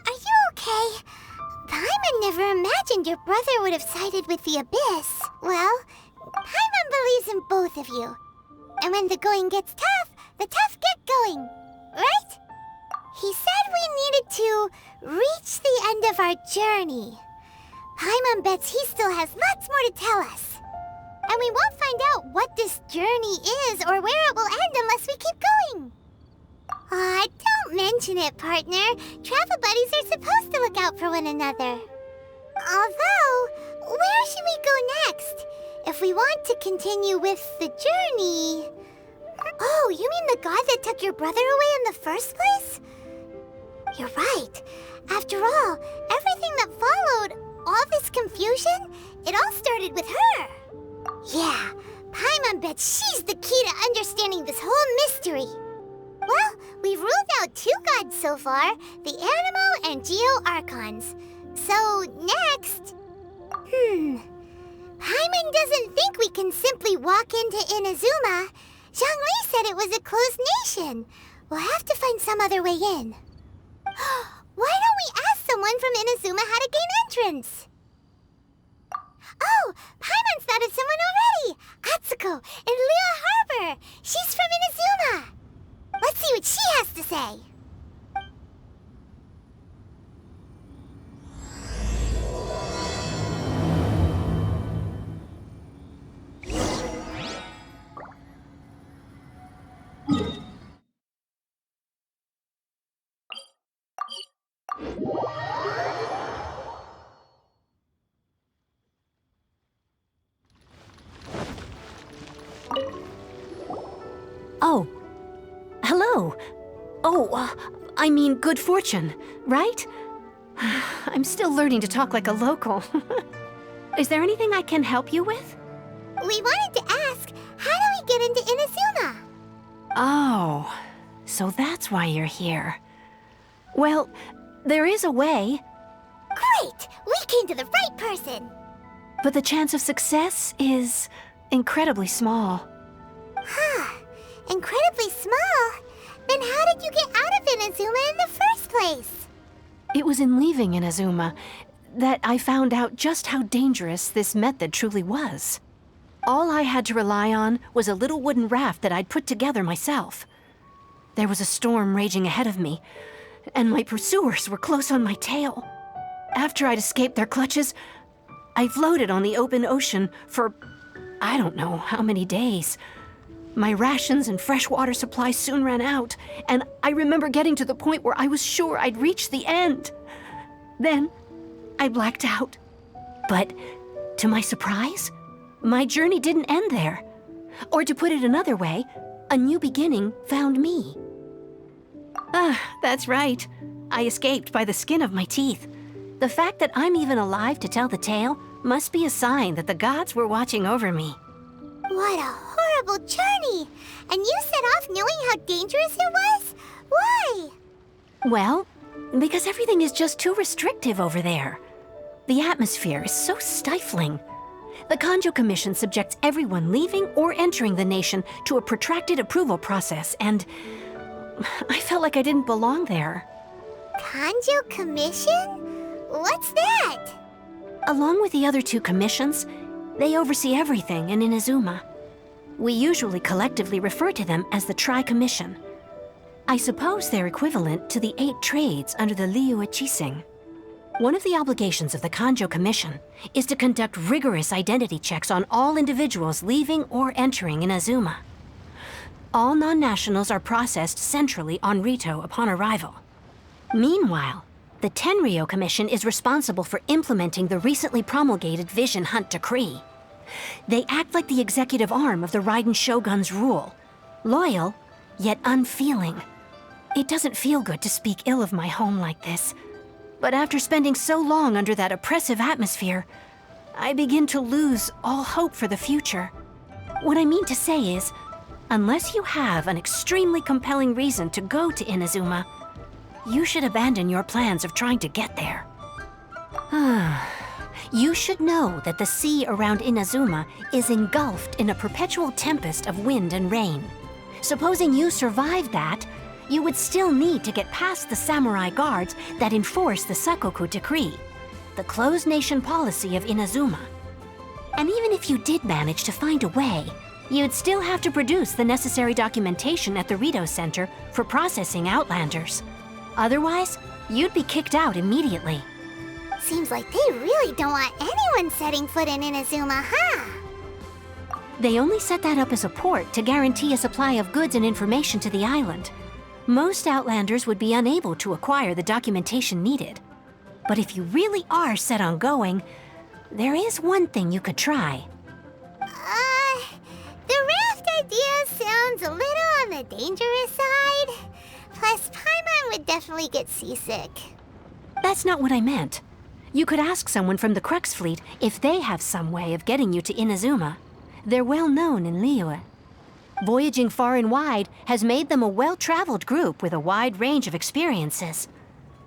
Are you okay? Paimon never imagined your brother would have sided with the Abyss. Well, Paimon believes in both of you. And when the going gets tough, the tough get going. Right? He said we needed to reach the end of our journey. Paimon bets he still has lots more to tell us. And we won't find out what this journey is or where it will end unless we keep going. Aw, don't mention it, partner. Travel buddies are supposed to look out for one another. Although, where should we go next? If we want to continue with the journey... Oh, you mean the god that took your brother away in the first place? You're right. After all, everything that followed, all this confusion, it all started with her. Yeah, Paimon bets she's the key to understanding this whole mystery. Well, we've ruled out 2 gods so far, the Animo and Geo Archons. So, next... Paimon doesn't think we can simply walk into Inazuma. Zhongli said it was a closed nation. We'll have to find some other way in. Why don't we ask someone from Inazuma how to gain entrance? Oh, Paimon's thought of someone already! Atsuko in Liyue Harbor! She's from Inazuma! Let's see what she has to say. Oh. Hello. Oh, I mean good fortune, right? I'm still learning to talk like a local. Is there anything I can help you with? We wanted to ask, how do we get into Inazuma? Oh, so that's why you're here. Well, there is a way. Great! We came to the right person! But the chance of success is incredibly small. Huh. Incredibly small? Then how did you get out of Inazuma in the first place? It was in leaving Inazuma that I found out just how dangerous this method truly was. All I had to rely on was a little wooden raft that I'd put together myself. There was a storm raging ahead of me, and my pursuers were close on my tail. After I'd escaped their clutches, I floated on the open ocean for I don't know how many days. My rations and fresh water supplies soon ran out, and I remember getting to the point where I was sure I'd reached the end. Then, I blacked out. But, to my surprise, my journey didn't end there. Or to put it another way, a new beginning found me. That's right. I escaped by the skin of my teeth. The fact that I'm even alive to tell the tale must be a sign that the gods were watching over me. What a horrible journey! And you set off knowing how dangerous it was? Why? Well, because everything is just too restrictive over there. The atmosphere is so stifling. The Kanjo Commission subjects everyone leaving or entering the nation to a protracted approval process, and I felt like I didn't belong there. Kanjo Commission? What's that? Along with the other 2 commissions, they oversee everything in Inazuma. We usually collectively refer to them as the Tri-Commission. I suppose they're equivalent to the 8 trades under the Liyue Harbor. One of the obligations of the Kanjo Commission is to conduct rigorous identity checks on all individuals leaving or entering Inazuma. All non-nationals are processed centrally on Rito upon arrival. Meanwhile, the Tenryo Commission is responsible for implementing the recently promulgated Vision Hunt Decree. They act like the executive arm of the Raiden Shogun's rule, loyal, yet unfeeling. It doesn't feel good to speak ill of my home like this. But after spending so long under that oppressive atmosphere, I begin to lose all hope for the future. What I mean to say is, unless you have an extremely compelling reason to go to Inazuma, you should abandon your plans of trying to get there. You should know that the sea around Inazuma is engulfed in a perpetual tempest of wind and rain. Supposing you survived that, you would still need to get past the samurai guards that enforce the Sakoku Decree, the closed nation policy of Inazuma. And even if you did manage to find a way, you'd still have to produce the necessary documentation at the Rito Center for processing Outlanders. Otherwise, you'd be kicked out immediately. Seems like they really don't want anyone setting foot in Inazuma, huh? They only set that up as a port to guarantee a supply of goods and information to the island. Most Outlanders would be unable to acquire the documentation needed. But if you really are set on going, there is one thing you could try. The raft idea sounds a little on the dangerous side. Plus, Paimon would definitely get seasick. That's not what I meant. You could ask someone from the Crux fleet if they have some way of getting you to Inazuma. They're well known in Liyue. Voyaging far and wide has made them a well-traveled group with a wide range of experiences.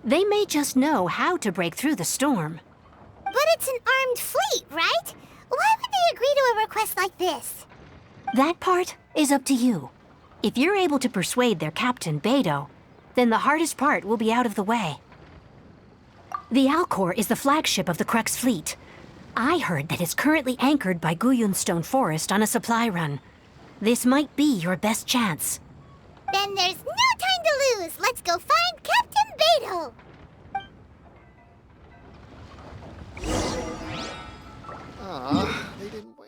They may just know how to break through the storm. But it's an armed fleet, right? Why would they agree to a request like this? That part is up to you. If you're able to persuade their captain, Beidow, then the hardest part will be out of the way. The Alcor is the flagship of the Crux fleet. I heard that it's currently anchored by Guyunstone Forest on a supply run. This might be your best chance. Then there's no time to lose. Let's go find Captain Beidow. They didn't wait.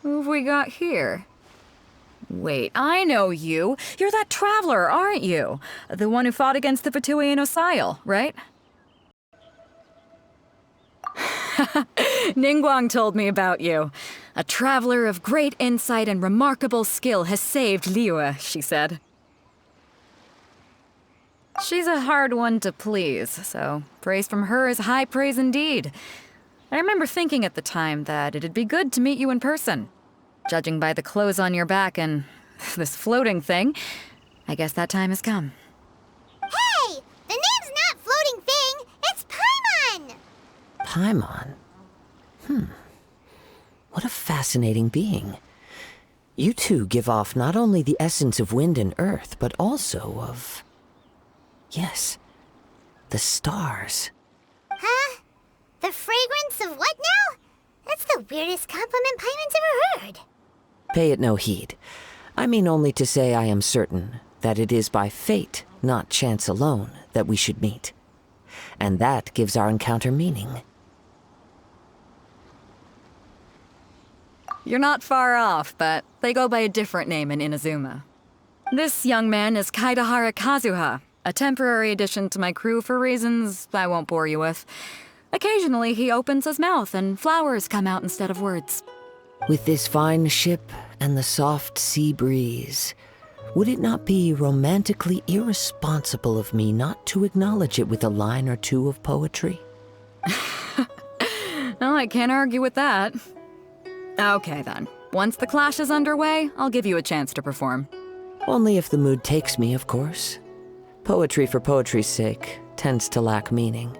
Who have we got here? Wait, I know you. You're that traveler, aren't you? The one who fought against the Fatui and Osile, right? Ningguang told me about you. A traveler of great insight and remarkable skill has saved Liyue, she said. She's a hard one to please, so praise from her is high praise indeed. I remember thinking at the time that it'd be good to meet you in person. Judging by the clothes on your back and this floating thing, I guess that time has come. Hey! The name's not Floating Thing, it's Paimon! Paimon? What a fascinating being. You two give off not only the essence of wind and earth, but also of... yes, the stars. Huh? The fragrance of what now? That's the weirdest compliment Paimon's ever heard. Pay it no heed. I mean only to say I am certain that it is by fate, not chance alone, that we should meet. And that gives our encounter meaning. You're not far off, but they go by a different name in Inazuma. This young man is Kazuha, a temporary addition to my crew for reasons I won't bore you with. Occasionally, he opens his mouth and flowers come out instead of words. With this fine ship and the soft sea breeze, would it not be romantically irresponsible of me not to acknowledge it with a line or two of poetry? No, I can't argue with that. Okay then. Once the clash is underway, I'll give you a chance to perform. Only if the mood takes me, of course. Poetry for poetry's sake tends to lack meaning.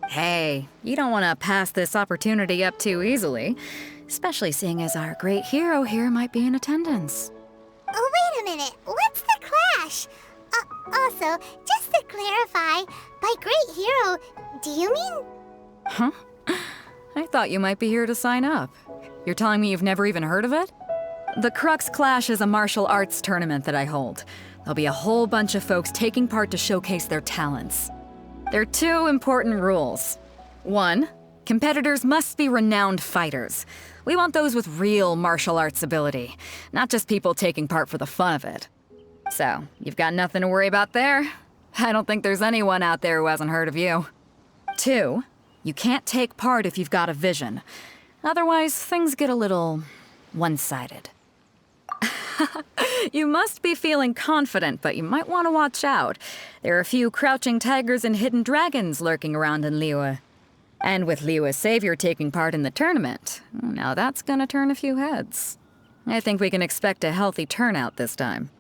Hey, you don't want to pass this opportunity up too easily, especially seeing as our great hero here might be in attendance. Oh, wait a minute. What's the clash? Also, just to clarify, by great hero, do you mean... Huh? I thought you might be here to sign up. You're telling me you've never even heard of it? The Crux Clash is a martial arts tournament that I hold. There'll be a whole bunch of folks taking part to showcase their talents. There are two important rules. 1, competitors must be renowned fighters. We want those with real martial arts ability, not just people taking part for the fun of it. So, you've got nothing to worry about there. I don't think there's anyone out there who hasn't heard of you. 2, you can't take part if you've got a vision. Otherwise, things get a little one-sided. You must be feeling confident, but you might want to watch out. There are a few crouching tigers and hidden dragons lurking around in Liyue. And with Liyue's savior taking part in the tournament, now that's gonna turn a few heads. I think we can expect a healthy turnout this time.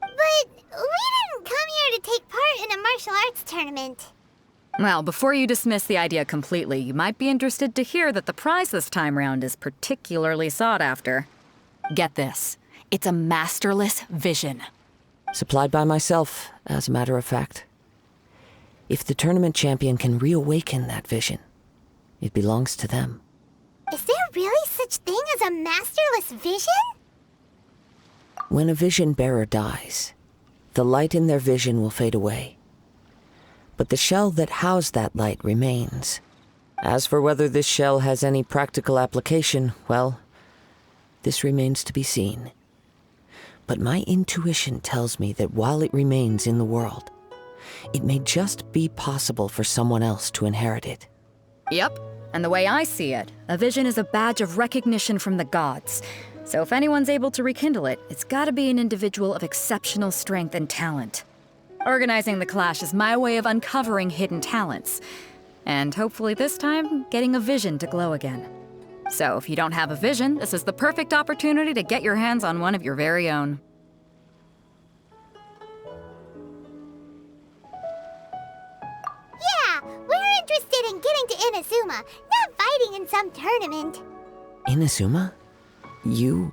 But we didn't come here to take part in a martial arts tournament. Well, before you dismiss the idea completely, you might be interested to hear that the prize this time round is particularly sought after. Get this. It's a masterless vision. Supplied by myself, as a matter of fact. If the tournament champion can reawaken that vision, it belongs to them. Is there really such thing as a masterless vision? When a vision bearer dies, the light in their vision will fade away. But the shell that housed that light remains. As for whether this shell has any practical application, well, this remains to be seen. But my intuition tells me that while it remains in the world, it may just be possible for someone else to inherit it. Yep, and the way I see it, a vision is a badge of recognition from the gods. So if anyone's able to rekindle it, it's gotta be an individual of exceptional strength and talent. Organizing the clash is my way of uncovering hidden talents. And hopefully this time, getting a vision to glow again. So if you don't have a vision, this is the perfect opportunity to get your hands on one of your very own. Yeah, we're interested in getting to Inazuma, not fighting in some tournament. Inazuma? You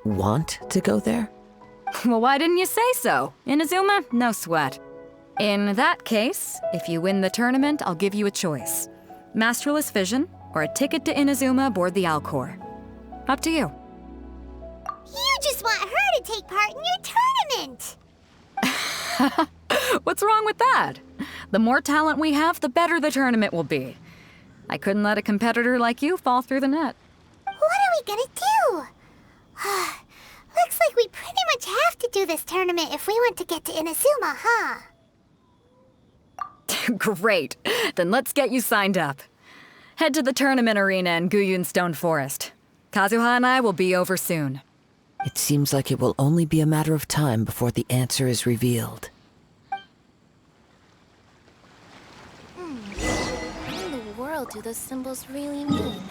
want to go there? Well, why didn't you say so? Inazuma? No sweat. In that case, if you win the tournament, I'll give you a choice. Masterless Vision, or a ticket to Inazuma aboard the Alcor. Up to you. You just want her to take part in your tournament. What's wrong with that? The more talent we have, the better the tournament will be. I couldn't let a competitor like you fall through the net. What are we gonna do? Looks like we pretty much have to do this tournament if we want to get to Inazuma, huh? Great. Then let's get you signed up. Head to the tournament arena in Guyun Stone Forest. Kazuha and I will be over soon. It seems like it will only be a matter of time before the answer is revealed. What in the world do those symbols really mean?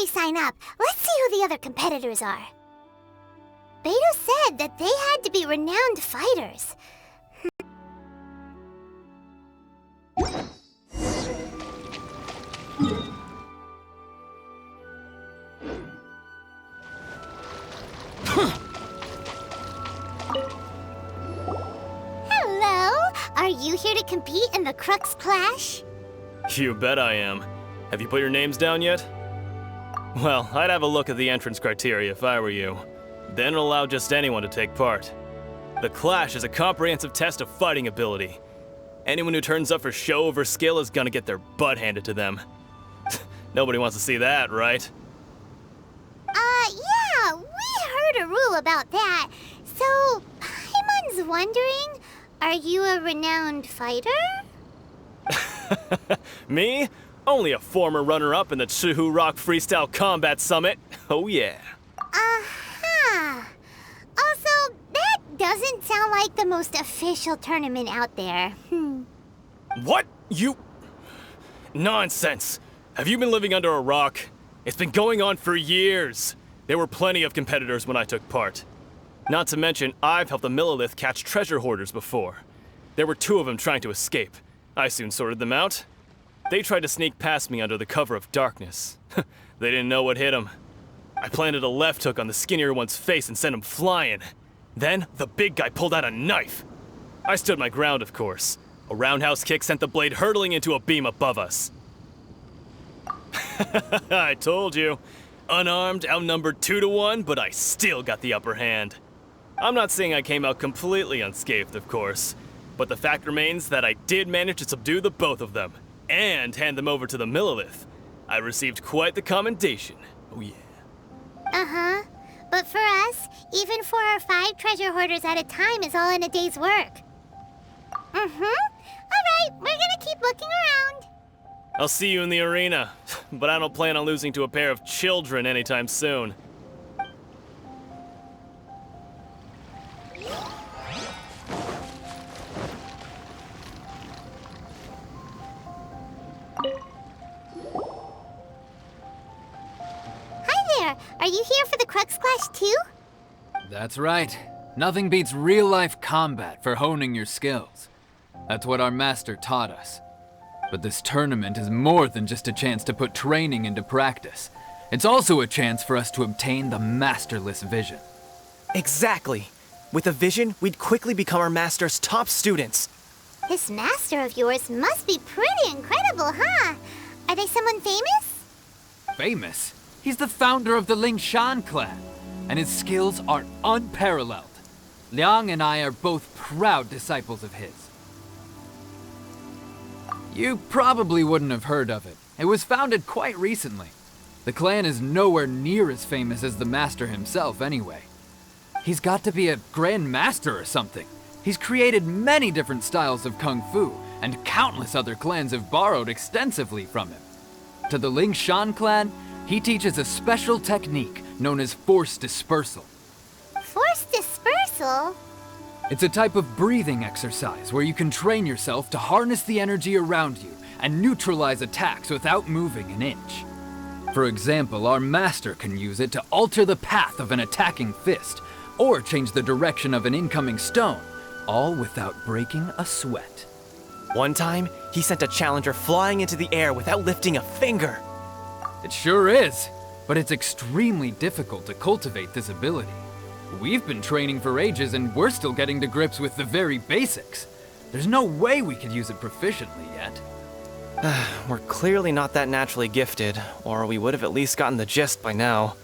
we sign up, let's see who the other competitors are. Beidow said that they had to be renowned fighters. Hello! Are you here to compete in the Crux Clash? You bet I am. Have you put your names down yet? Well, I'd have a look at the entrance criteria if I were you. Then it'll allow just anyone to take part. The Clash is a comprehensive test of fighting ability. Anyone who turns up for show over skill is gonna get their butt handed to them. Nobody wants to see that, right? Yeah, we heard a rule about that. So, Paimon's wondering, are you a renowned fighter? Me? Only a former runner-up in the Zhuhan Rock Freestyle Combat Summit. Oh yeah. Aha! Also, that doesn't sound like the most official tournament out there. What? You... Nonsense. Have you been living under a rock? It's been going on for years. There were plenty of competitors when I took part. Not to mention, I've helped the Millilith catch treasure hoarders before. There were 2 of them trying to escape. I soon sorted them out. They tried to sneak past me under the cover of darkness. They didn't know what hit them. I planted a left hook on the skinnier one's face and sent him flying. Then, the big guy pulled out a knife. I stood my ground, of course. A roundhouse kick sent the blade hurtling into a beam above us. I told you. Unarmed, outnumbered 2 to 1, but I still got the upper hand. I'm not saying I came out completely unscathed, of course, but the fact remains that I did manage to subdue the both of them, and hand them over to the Millilith. I received quite the commendation. Oh yeah. Uh-huh. But for us, even 4 or 5 treasure hoarders at a time is all in a day's work. Alright, we're gonna keep looking around. I'll see you in the arena, but I don't plan on losing to a pair of children anytime soon. Hi there, are you here for the Crux Clash too? That's right. Nothing beats real-life combat for honing your skills. That's what our master taught us. But this tournament is more than just a chance to put training into practice. It's also a chance for us to obtain the masterless vision. Exactly. With a vision, we'd quickly become our master's top students. This master of yours must be pretty incredible, huh? Are they someone famous? Famous? He's the founder of the Lingshan clan, and his skills are unparalleled. Liang and I are both proud disciples of his. You probably wouldn't have heard of it. It was founded quite recently. The clan is nowhere near as famous as the master himself anyway. He's got to be a grand master or something. He's created many different styles of kung fu, and countless other clans have borrowed extensively from him. To the Lingshan clan, he teaches a special technique known as force dispersal. Force dispersal? It's a type of breathing exercise where you can train yourself to harness the energy around you and neutralize attacks without moving an inch. For example, our master can use it to alter the path of an attacking fist, or change the direction of an incoming stone, all without breaking a sweat. One time, he sent a challenger flying into the air without lifting a finger. It sure is, but it's extremely difficult to cultivate this ability. We've been training for ages and we're still getting to grips with the very basics. There's no way we could use it proficiently yet. We're clearly not that naturally gifted, or we would have at least gotten the gist by now.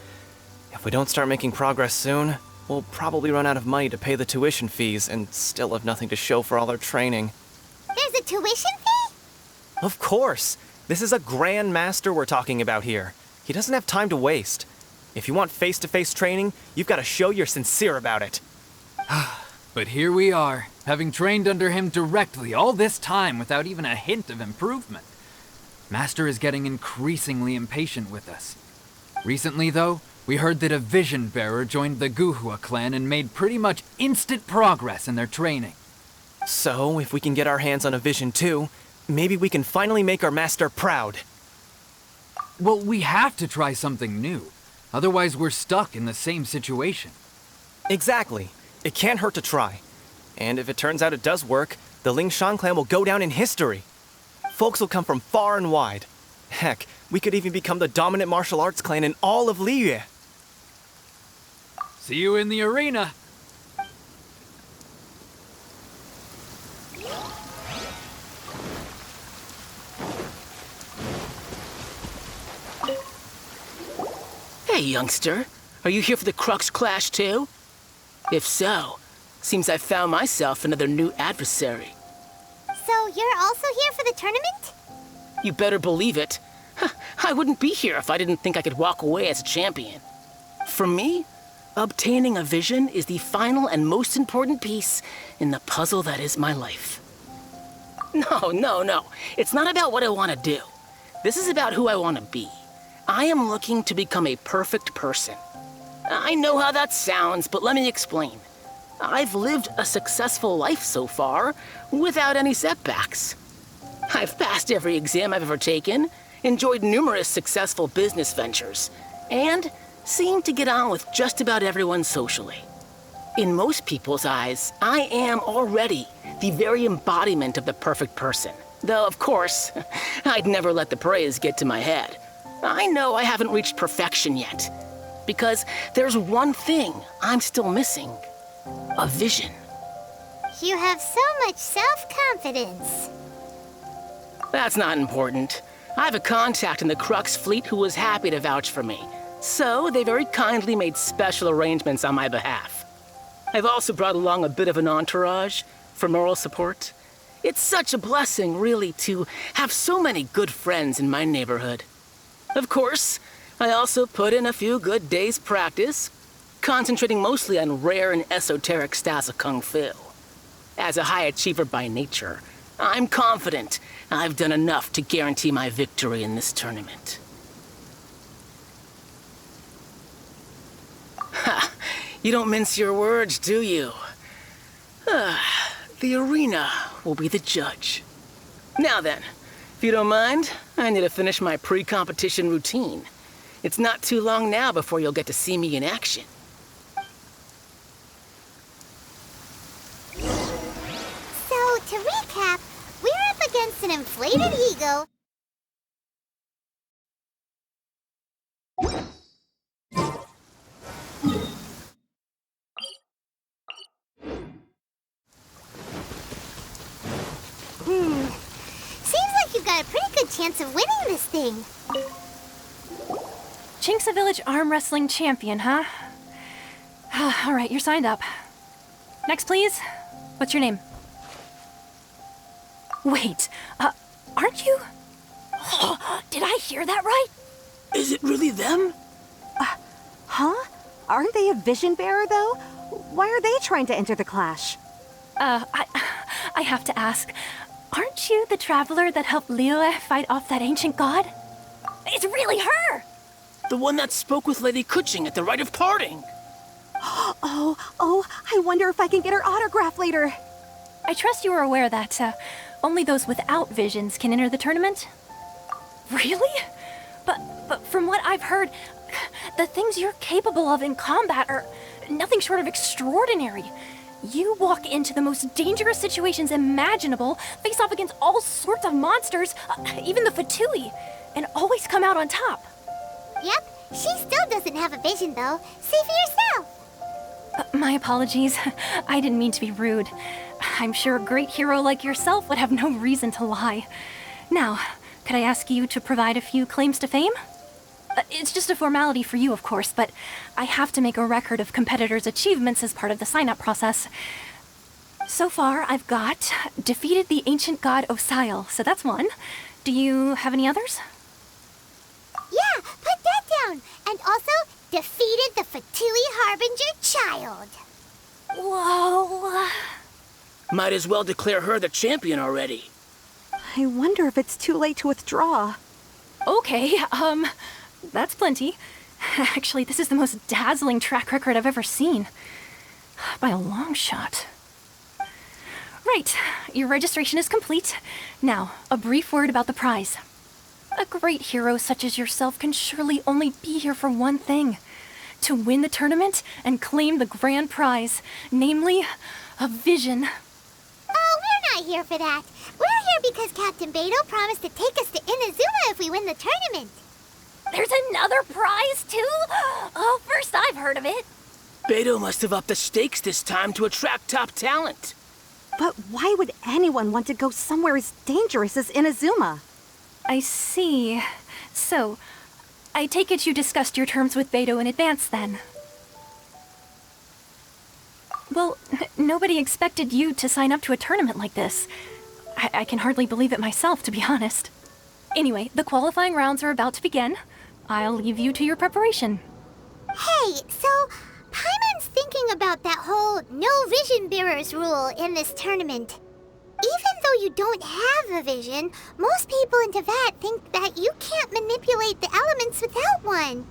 If we don't start making progress soon, we'll probably run out of money to pay the tuition fees and still have nothing to show for all our training. There's a tuition fee? Of course! This is a grand master we're talking about here. He doesn't have time to waste. If you want face-to-face training, you've got to show you're sincere about it. But here we are, having trained under him directly all this time without even a hint of improvement. Master is getting increasingly impatient with us. Recently, though, we heard that a vision bearer joined the Kazuha clan and made pretty much instant progress in their training. So, if we can get our hands on a vision too, maybe we can finally make our master proud. Well, we have to try something new. Otherwise, we're stuck in the same situation. Exactly. It can't hurt to try. And if it turns out it does work, the Lingshan clan will go down in history. Folks will come from far and wide. Heck, we could even become the dominant martial arts clan in all of Liyue. See you in the arena. Hey, youngster. Are you here for the Crux Clash too? If so, seems I found myself another new adversary. So you're also here for the tournament? You better believe it. I wouldn't be here if I didn't think I could walk away as a champion. For me, obtaining a vision is the final and most important piece in the puzzle that is my life. No. It's not about what I want to do. This is about who I want to be. I am looking to become a perfect person. I know how that sounds, but let me explain. I've lived a successful life so far, without any setbacks. I've passed every exam I've ever taken, enjoyed numerous successful business ventures, and seem to get on with just about everyone socially. In most people's eyes, I am already the very embodiment of the perfect person. Though, of course, I'd never let the praise get to my head. I know I haven't reached perfection yet, because there's one thing I'm still missing. A vision. You have so much self-confidence. That's not important. I have a contact in the Crux fleet who was happy to vouch for me, so they very kindly made special arrangements on my behalf. I've also brought along a bit of an entourage for moral support. It's such a blessing, really, to have so many good friends in my neighborhood. Of course, I also put in a few good days' practice, concentrating mostly on rare and esoteric styles of Kung Fu. As a high achiever by nature, I'm confident I've done enough to guarantee my victory in this tournament. Ha! You don't mince your words, do you? The arena will be the judge. Now then, if you don't mind, I need to finish my pre-competition routine. It's not too long now before you'll get to see me in action. So, to recap, we're up against an inflated ego. Seems like you've got a pretty good chance of winning this thing. Chinksa Village arm wrestling champion, huh? All right, you're signed up. Next, please. What's your name? Wait, aren't you? Did I hear that right? Is it really them? Huh? Aren't they a vision bearer, though? Why are they trying to enter the clash? I have to ask, aren't you the traveler that helped Liyue fight off that ancient god? It's really her! The one that spoke with Lady Kuching at the rite of parting. Oh, I wonder if I can get her autograph later. I trust you are aware that only those without visions can enter the tournament? Really? But from what I've heard, the things you're capable of in combat are nothing short of extraordinary. You walk into the most dangerous situations imaginable, face off against all sorts of monsters, even the Fatui, and always come out on top. Yep, she still doesn't have a vision, though. See for yourself. My apologies. I didn't mean to be rude. I'm sure a great hero like yourself would have no reason to lie. Now, could I ask you to provide a few claims to fame? It's just a formality for you, of course, but I have to make a record of competitors' achievements as part of the sign-up process. So far, I've got defeated the ancient god Osile, so that's one. Do you have any others? Yeah, put that down. And also, defeated the Fatui Harbinger child. Whoa. Might as well declare her the champion already. I wonder if it's too late to withdraw. Okay, that's plenty. Actually, this is the most dazzling track record I've ever seen. By a long shot. Right, your registration is complete. Now, a brief word about the prize. A great hero such as yourself can surely only be here for one thing. To win the tournament and claim the grand prize, namely, a vision. Oh, we're not here for that. We're here because Captain Beidow promised to take us to Inazuma if we win the tournament. There's another prize, too? Oh, first I've heard of it. Beidow must have upped the stakes this time to attract top talent. But why would anyone want to go somewhere as dangerous as Inazuma? I see. So, I take it you discussed your terms with Beidow in advance, then? Well, nobody expected you to sign up to a tournament like this. I can hardly believe it myself, to be honest. Anyway, the qualifying rounds are about to begin. I'll leave you to your preparation. Hey, so Paimon's thinking about that whole no vision bearers rule in this tournament. Even though you don't have a vision, most people in Teyvat think that you can't manipulate the elements without one.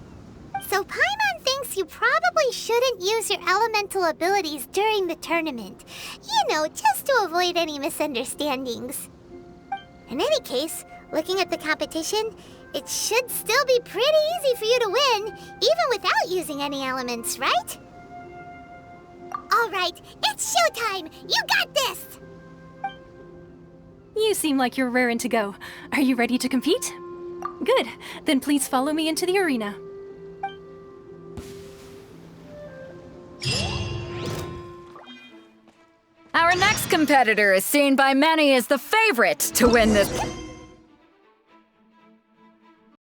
So Paimon thinks you probably shouldn't use your elemental abilities during the tournament. You know, just to avoid any misunderstandings. In any case, looking at the competition, it should still be pretty easy for you to win, even without using any elements, right? All right, it's showtime! You got this! You seem like you're raring to go. Are you ready to compete? Good. Then please follow me into the arena. Our next competitor is seen by many as the favorite to win this